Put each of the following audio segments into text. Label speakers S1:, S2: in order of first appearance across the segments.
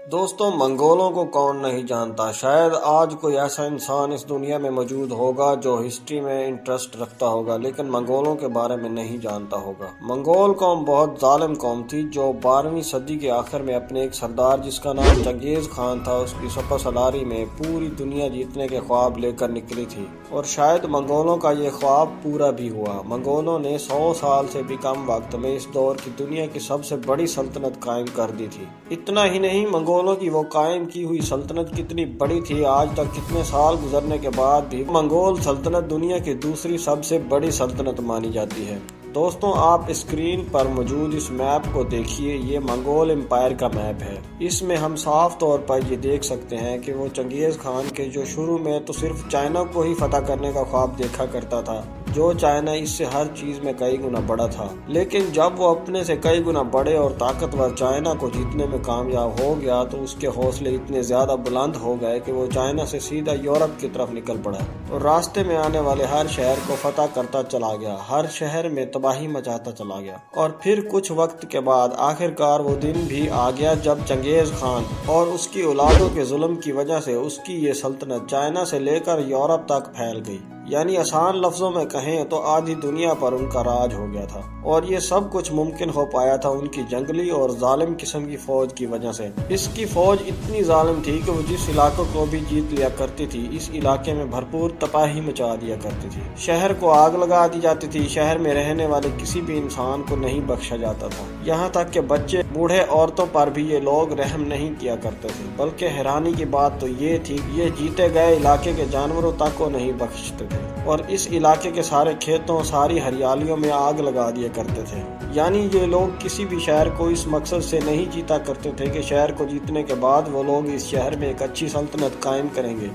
S1: دوستوں، منگولوں کو کون نہیں جانتا؟ شاید آج کوئی ایسا انسان اس دنیا میں موجود ہوگا جو ہسٹری میں انٹرسٹ رکھتا ہوگا لیکن منگولوں کے بارے میں نہیں جانتا ہوگا۔ منگول قوم بہت ظالم قوم تھی جو 12ویں صدی کے آخر میں اپنے ایک سردار جس کا نام چنگیز خان تھا اس کی سپہ سالاری میں پوری دنیا جیتنے کے خواب لے کر نکلی تھی، اور شاید منگولوں کا یہ خواب پورا بھی ہوا۔ منگولوں نے 100 سال سے بھی کم وقت میں اس دور کی دنیا کی سب سے بڑی سلطنت قائم کر دی تھی۔ اتنا ہی نہیں، منگولوں کی وہ قائم کی ہوئی سلطنت کتنی بڑی تھی، آج تک کتنے سال گزرنے کے بعد بھی منگول سلطنت دنیا کی دوسری سب سے بڑی سلطنت مانی جاتی ہے۔ دوستوں، آپ اسکرین پر موجود اس میپ کو دیکھیے، یہ منگول امپائر کا میپ ہے۔ اس میں ہم صاف طور پر یہ دیکھ سکتے ہیں کہ وہ چنگیز خان کے جو شروع میں تو صرف چائنا کو ہی فتح کرنے کا خواب دیکھا کرتا تھا، جو چائنا اس سے ہر چیز میں کئی گنا بڑا تھا، لیکن جب وہ اپنے سے کئی گنا بڑے اور طاقتور چائنا کو جیتنے میں کامیاب ہو گیا تو اس کے حوصلے اتنے زیادہ بلند ہو گئے کہ وہ چائنا سے سیدھا یورپ کی طرف نکل پڑا اور راستے میں آنے والے ہر شہر کو فتح کرتا چلا گیا، ہر شہر میں تباہی مچاتا چلا گیا۔ اور پھر کچھ وقت کے بعد آخرکار وہ دن بھی آ گیا جب چنگیز خان اور اس کی اولادوں کے ظلم کی وجہ سے اس کی یہ سلطنت چائنا سے لے کر یورپ تک پھیل گئی، یعنی آسان لفظوں میں کہیں تو آدھی دنیا پر ان کا راج ہو گیا تھا، اور یہ سب کچھ ممکن ہو پایا تھا ان کی جنگلی اور ظالم قسم کی فوج کی وجہ سے۔ اس کی فوج اتنی ظالم تھی کہ وہ جس علاقوں کو بھی جیت لیا کرتی تھی اس علاقے میں بھرپور تباہی مچا دیا کرتی تھی، شہر کو آگ لگا دی جاتی تھی، شہر میں رہنے والے کسی بھی انسان کو نہیں بخشا جاتا تھا، یہاں تک کہ بچے بوڑھے عورتوں پر بھی یہ لوگ رحم نہیں کیا کرتے تھے، بلکہ حیرانی کی بات تو یہ تھی کہ یہ جیتے گئے علاقے کے جانوروں تک کو نہیں بخشتے تھے اور اس علاقے کے سارے کھیتوں ساری ہریالیوں میں آگ لگا دیا کرتے تھے۔ یعنی یہ لوگ کسی بھی شہر کو اس مقصد سے نہیں جیتا کرتے تھے کہ شہر کو جیتنے کے بعد وہ لوگ اس شہر میں ایک اچھی سلطنت قائم کریں گے،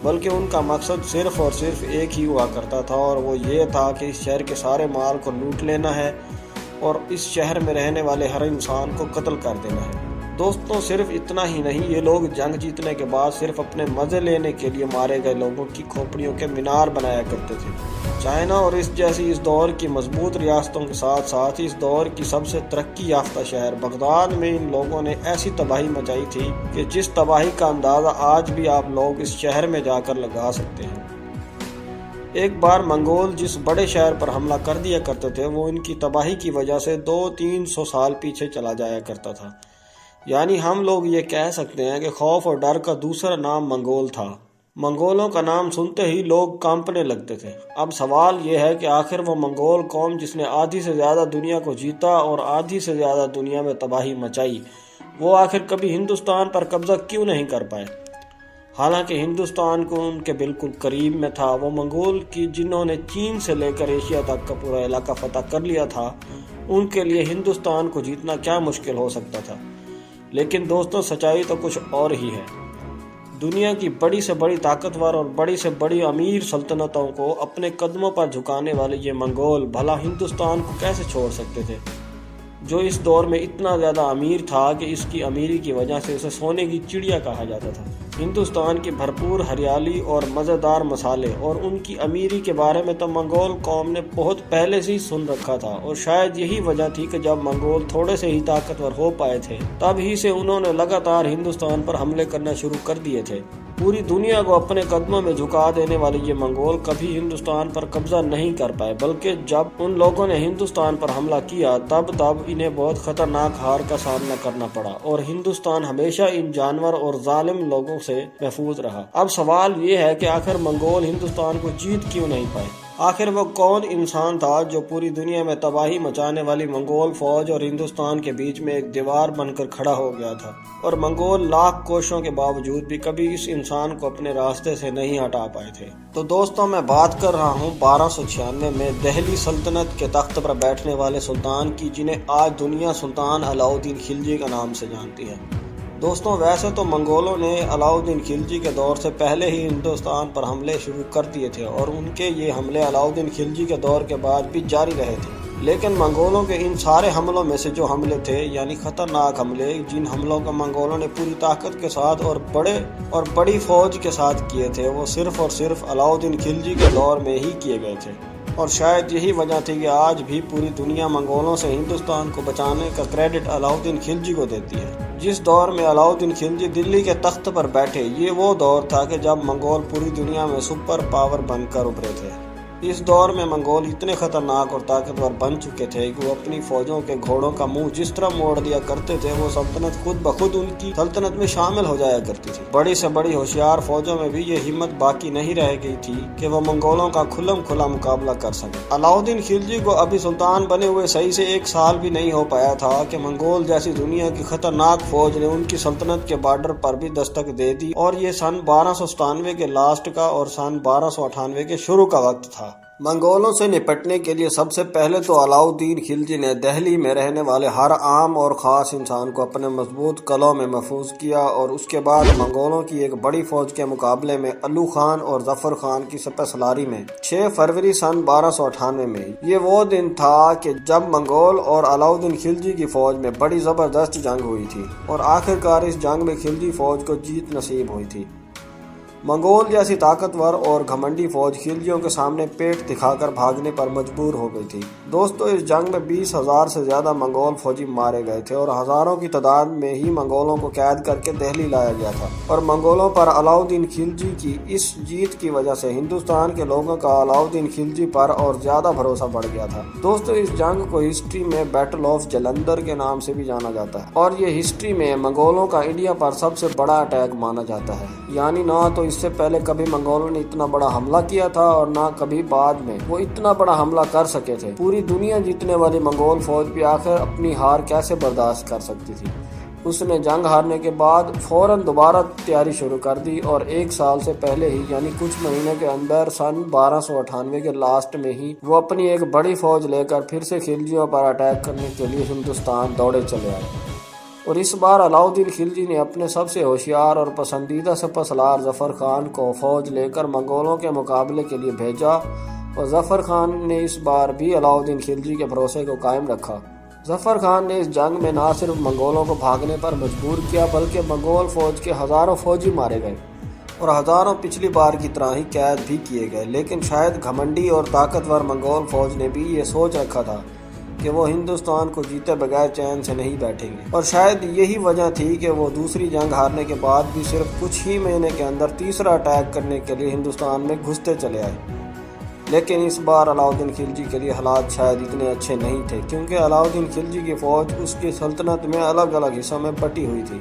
S1: بلکہ ان کا مقصد صرف اور صرف ایک ہی ہوا کرتا تھا، اور وہ یہ تھا کہ اس شہر کے سارے مال کو لوٹ لینا ہے اور اس شہر میں رہنے والے ہر انسان کو قتل کر دینا ہے۔ دوستوں، صرف اتنا ہی نہیں، یہ لوگ جنگ جیتنے کے بعد صرف اپنے مزے لینے کے لیے مارے گئے لوگوں کی کھوپڑیوں کے مینار بنایا کرتے تھے۔ چائنا اور اس جیسی اس دور کی مضبوط ریاستوں کے ساتھ ساتھ اس دور کی سب سے ترقی یافتہ شہر بغداد میں ان لوگوں نے ایسی تباہی مچائی تھی کہ جس تباہی کا اندازہ آج بھی آپ لوگ اس شہر میں جا کر لگا سکتے ہیں۔ ایک بار منگول جس بڑے شہر پر حملہ کر دیا کرتے تھے وہ ان کی تباہی کی وجہ سے 200-300 سال پیچھے چلا جایا کرتا تھا، یعنی ہم لوگ یہ کہہ سکتے ہیں کہ خوف اور ڈر کا دوسرا نام منگول تھا۔ منگولوں کا نام سنتے ہی لوگ کانپنے لگتے تھے۔ اب سوال یہ ہے کہ آخر وہ منگول قوم جس نے آدھی سے زیادہ دنیا کو جیتا اور آدھی سے زیادہ دنیا میں تباہی مچائی، وہ آخر کبھی ہندوستان پر قبضہ کیوں نہیں کر پائے؟ حالانکہ ہندوستان کو ان کے بالکل قریب میں تھا۔ وہ منگول کی جنہوں نے چین سے لے کر ایشیا تک کا پورا علاقہ فتح کر لیا تھا، ان کے لیے ہندوستان کو جیتنا کیا مشکل ہو سکتا تھا؟ لیکن دوستوں، سچائی تو کچھ اور ہی ہے۔ دنیا کی بڑی سے بڑی طاقتور اور بڑی سے بڑی امیر سلطنتوں کو اپنے قدموں پر جھکانے والے یہ منگول بھلا ہندوستان کو کیسے چھوڑ سکتے تھے، جو اس دور میں اتنا زیادہ امیر تھا کہ اس کی امیری کی وجہ سے اسے سونے کی چڑیا کہا جاتا تھا۔ ہندوستان کی بھرپور ہریالی اور مزیدار مسالے اور ان کی امیری کے بارے میں تو منگول قوم نے بہت پہلے سے ہی سن رکھا تھا، اور شاید یہی وجہ تھی کہ جب منگول تھوڑے سے ہی طاقتور ہو پائے تھے تب ہی سے انہوں نے لگاتار ہندوستان پر حملے کرنا شروع کر دیے تھے۔ پوری دنیا کو اپنے قدموں میں جھکا دینے والے یہ منگول کبھی ہندوستان پر قبضہ نہیں کر پائے، بلکہ جب ان لوگوں نے ہندوستان پر حملہ کیا تب انہیں بہت خطرناک ہار کا سامنا کرنا پڑا، اور ہندوستان ہمیشہ ان جانور اور ظالم لوگوں سے محفوظ رہا۔ اب سوال یہ ہے کہ آخر منگول ہندوستان کو جیت کیوں نہیں پائے؟ آخر وہ کون انسان تھا جو پوری دنیا میں تباہی مچانے والی منگول فوج اور ہندوستان کے بیچ میں ایک دیوار بن کر کھڑا ہو گیا تھا، اور منگول لاکھ کوششوں کے باوجود بھی کبھی اس انسان کو اپنے راستے سے نہیں ہٹا پائے تھے؟ تو دوستوں، میں بات کر رہا ہوں 1296 میں دہلی سلطنت کے تخت پر بیٹھنے والے سلطان کی، جنہیں آج دنیا سلطان علاؤالدین خلجی کے نام سے جانتی ہے۔ دوستوں، ویسے تو منگولوں نے علاؤالدین خلجی کے دور سے پہلے ہی ہندوستان پر حملے شروع کر دیے تھے، اور ان کے یہ حملے علاؤالدین خلجی کے دور کے بعد بھی جاری رہے تھے، لیکن منگولوں کے ان سارے حملوں میں سے جو حملے تھے، یعنی خطرناک حملے، جن حملوں کا منگولوں نے پوری طاقت کے ساتھ اور بڑی فوج کے ساتھ کیے تھے، وہ صرف اور صرف علاؤالدین خلجی کے دور میں ہی کیے گئے تھے، اور شاید یہی وجہ تھی کہ آج بھی پوری دنیا منگولوں سے ہندوستان کو بچانے کا کریڈٹ علاؤالدین خلجی کو دیتی ہے۔ جس دور میں علاؤدین خلجی دلی کے تخت پر بیٹھے، یہ وہ دور تھا کہ جب منگول پوری دنیا میں سپر پاور بن کر ابھرے تھے۔ اس دور میں منگول اتنے خطرناک اور طاقتور بن چکے تھے کہ وہ اپنی فوجوں کے گھوڑوں کا منہ جس طرح موڑ دیا کرتے تھے، وہ سلطنت خود بخود ان کی سلطنت میں شامل ہو جایا کرتی تھی۔ بڑی سے بڑی ہوشیار فوجوں میں بھی یہ ہمت باقی نہیں رہ گئی تھی کہ وہ منگولوں کا کھلم کھلا مقابلہ کر سکے۔ علاؤدین خلجی کو ابھی سلطان بنے ہوئے صحیح سے 1 سال بھی نہیں ہو پایا تھا کہ منگول جیسی دنیا کی خطرناک فوج نے ان کی سلطنت کے بارڈر پر بھی دستک دے دی، اور یہ سن 1297 کے لاسٹ کا اور سن 1298 کے شروع کا وقت تھا۔ منگولوں سے نپٹنے کے لیے سب سے پہلے تو علاؤدین خلجی نے دہلی میں رہنے والے ہر عام اور خاص انسان کو اپنے مضبوط قلعوں میں محفوظ کیا، اور اس کے بعد منگولوں کی ایک بڑی فوج کے مقابلے میں الو خان اور ظفر خان کی سپہ سالاری میں 6 فروری سن 1298 میں یہ وہ دن تھا کہ جب منگول اور علاؤدین خلجی کی فوج میں بڑی زبردست جنگ ہوئی تھی، اور آخرکار اس جنگ میں خلجی فوج کو جیت نصیب ہوئی تھی۔ منگول جیسی طاقتور اور گھمنڈی فوج خلجیوں کے سامنے پیٹ دکھا کر بھاگنے پر مجبور ہو گئی تھی۔ دوستو، اس جنگ میں 20,000 سے زیادہ منگول فوجی مارے گئے تھے، اور ہزاروں کی تعداد میں ہی منگولوں کو قید کر کے دہلی لایا گیا تھا، اور منگولوں پر علاؤدین خلجی کی اس جیت کی وجہ سے ہندوستان کے لوگوں کا علاؤدین خلجی پر اور زیادہ بھروسہ بڑھ گیا تھا۔ دوستو، اس جنگ کو ہسٹری میں بیٹل آف جلندر کے نام سے بھی جانا جاتا ہے، اور یہ ہسٹری میں منگولوں کا انڈیا پر سب سے بڑا اٹیک مانا جاتا ہے۔ یعنی نہ تو اس سے پہلے کبھی منگولوں نے اتنا بڑا حملہ کیا تھا، اور نہ کبھی بعد میں وہ اتنا بڑا حملہ کر سکے تھے۔ پوری دنیا جیتنے والی منگول فوج بھی آخر اپنی ہار کیسے برداشت کر سکتی تھی؟ اس نے جنگ ہارنے کے بعد فوراً دوبارہ تیاری شروع کر دی، اور 1 سال سے پہلے ہی یعنی کچھ مہینے کے اندر سن 1298 کے لاسٹ میں ہی وہ اپنی ایک بڑی فوج لے کر پھر سے خلجیوں پر اٹیک کرنے کے لیے ہندوستان دوڑے چلے آئے۔ اور اس بار علاؤدین خلجی نے اپنے سب سے ہوشیار اور پسندیدہ سپہ سالار ظفر خان کو فوج لے کر منگولوں کے مقابلے کے لیے بھیجا، اور ظفر خان نے اس بار بھی علاؤدین خلجی کے بھروسے کو قائم رکھا۔ ظفر خان نے اس جنگ میں نہ صرف منگولوں کو بھاگنے پر مجبور کیا، بلکہ منگول فوج کے ہزاروں فوجی مارے گئے، اور ہزاروں پچھلی بار کی طرح ہی قید بھی کیے گئے۔ لیکن شاید گھمنڈی اور طاقتور منگول فوج نے بھی یہ سوچ رکھا تھا کہ وہ ہندوستان کو جیتے بغیر چین سے نہیں بیٹھیں گے، اور شاید یہی وجہ تھی کہ وہ دوسری جنگ ہارنے کے بعد بھی صرف کچھ ہی مہینے کے اندر تیسرا اٹیک کرنے کے لیے ہندوستان میں گھستے چلے آئے۔ لیکن اس بار علاؤدین خلجی کے لیے حالات شاید اتنے اچھے نہیں تھے، کیونکہ علاؤدین خلجی کی فوج اس کی سلطنت میں الگ الگ حصوں میں بٹی ہوئی تھی،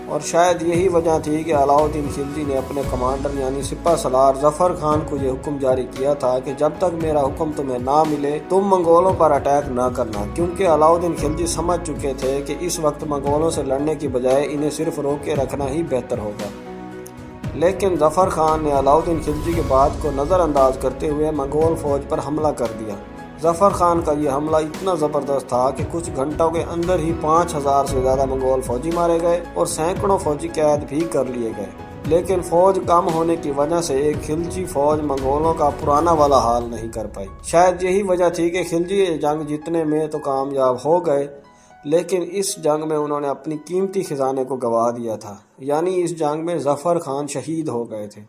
S1: اور شاید یہی وجہ تھی کہ علاؤدین خلجی نے اپنے کمانڈر یعنی سپہ سالار ظفر خان کو یہ حکم جاری کیا تھا کہ جب تک میرا حکم تمہیں نہ ملے تم منگولوں پر اٹیک نہ کرنا، کیونکہ علاؤدین خلجی سمجھ چکے تھے کہ اس وقت منگولوں سے لڑنے کی بجائے انہیں صرف روکے رکھنا ہی بہتر ہوگا۔ لیکن ظفر خان نے علاؤدین خلجی کی بات کو نظر انداز کرتے ہوئے منگول فوج پر حملہ کر دیا۔ ظفر خان کا یہ حملہ اتنا زبردست تھا کہ کچھ گھنٹوں کے اندر ہی 5,000 سے زیادہ منگول فوجی مارے گئے، اور سینکڑوں فوجی قید بھی کر لیے گئے۔ لیکن فوج کم ہونے کی وجہ سے ایک خلجی فوج منگولوں کا پرانا والا حال نہیں کر پائی۔ شاید یہی وجہ تھی کہ خلجی جنگ جیتنے میں تو کامیاب ہو گئے، لیکن اس جنگ میں انہوں نے اپنی قیمتی خزانے کو گنوا دیا تھا، یعنی اس جنگ میں ظفر خان شہید ہو گئے تھے۔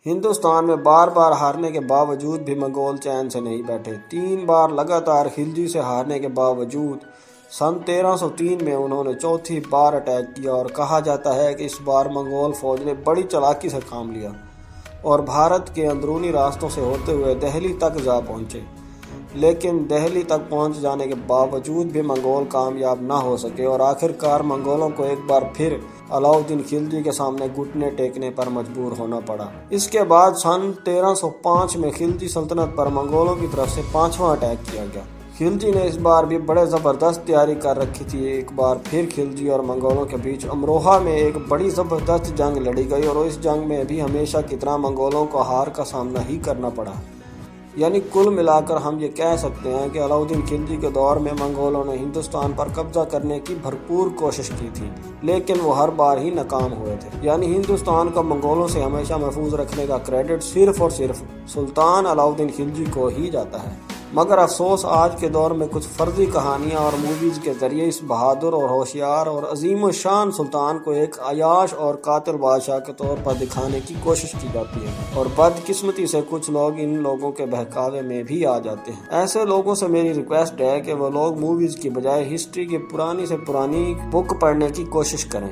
S1: ہندوستان میں بار بار ہارنے کے باوجود بھی منگول چین سے نہیں بیٹھے۔ 3 بار لگاتار خلجی سے ہارنے کے باوجود سن 1303 میں انہوں نے چوتھی بار اٹیک کیا، اور کہا جاتا ہے کہ اس بار منگول فوج نے بڑی چالاکی سے کام لیا اور بھارت کے اندرونی راستوں سے ہوتے ہوئے دہلی تک جا پہنچے۔ لیکن دہلی تک پہنچ جانے کے باوجود بھی منگول کامیاب نہ ہو سکے، اور آخرکار منگولوں کو ایک بار پھر علاؤدین خلجی کے سامنے گھٹنے ٹیکنے پر مجبور ہونا پڑا۔ اس کے بعد سن 1305 میں خلجی سلطنت پر منگولوں کی طرف سے 5واں اٹیک کیا گیا۔ خلجی نے اس بار بھی بڑے زبردست تیاری کر رکھی تھی۔ ایک بار پھر خلجی اور منگولوں کے بیچ امروہہ میں ایک بڑی زبردست جنگ لڑی گئی، اور اس جنگ میں بھی ہمیشہ کی طرح منگولوں کو ہار کا سامنا ہی کرنا پڑا۔ یعنی کل ملا کر ہم یہ کہہ سکتے ہیں کہ علاؤدین خلجی کے دور میں منگولوں نے ہندوستان پر قبضہ کرنے کی بھرپور کوشش کی تھی، لیکن وہ ہر بار ہی ناکام ہوئے تھے۔ یعنی ہندوستان کو منگولوں سے ہمیشہ محفوظ رکھنے کا کریڈٹ صرف اور صرف سلطان علاؤدین خلجی کو ہی جاتا ہے۔ مگر افسوس آج کے دور میں کچھ فرضی کہانیاں اور موویز کے ذریعے اس بہادر اور ہوشیار اور عظیم الشان سلطان کو ایک عیاش اور قاتل بادشاہ کے طور پر دکھانے کی کوشش کی جاتی ہے، اور بدقسمتی سے کچھ لوگ ان لوگوں کے بہکاوے میں بھی آ جاتے ہیں۔ ایسے لوگوں سے میری ریکویسٹ ہے کہ وہ لوگ موویز کی بجائے ہسٹری کی پرانی سے پرانی بک پڑھنے کی کوشش کریں۔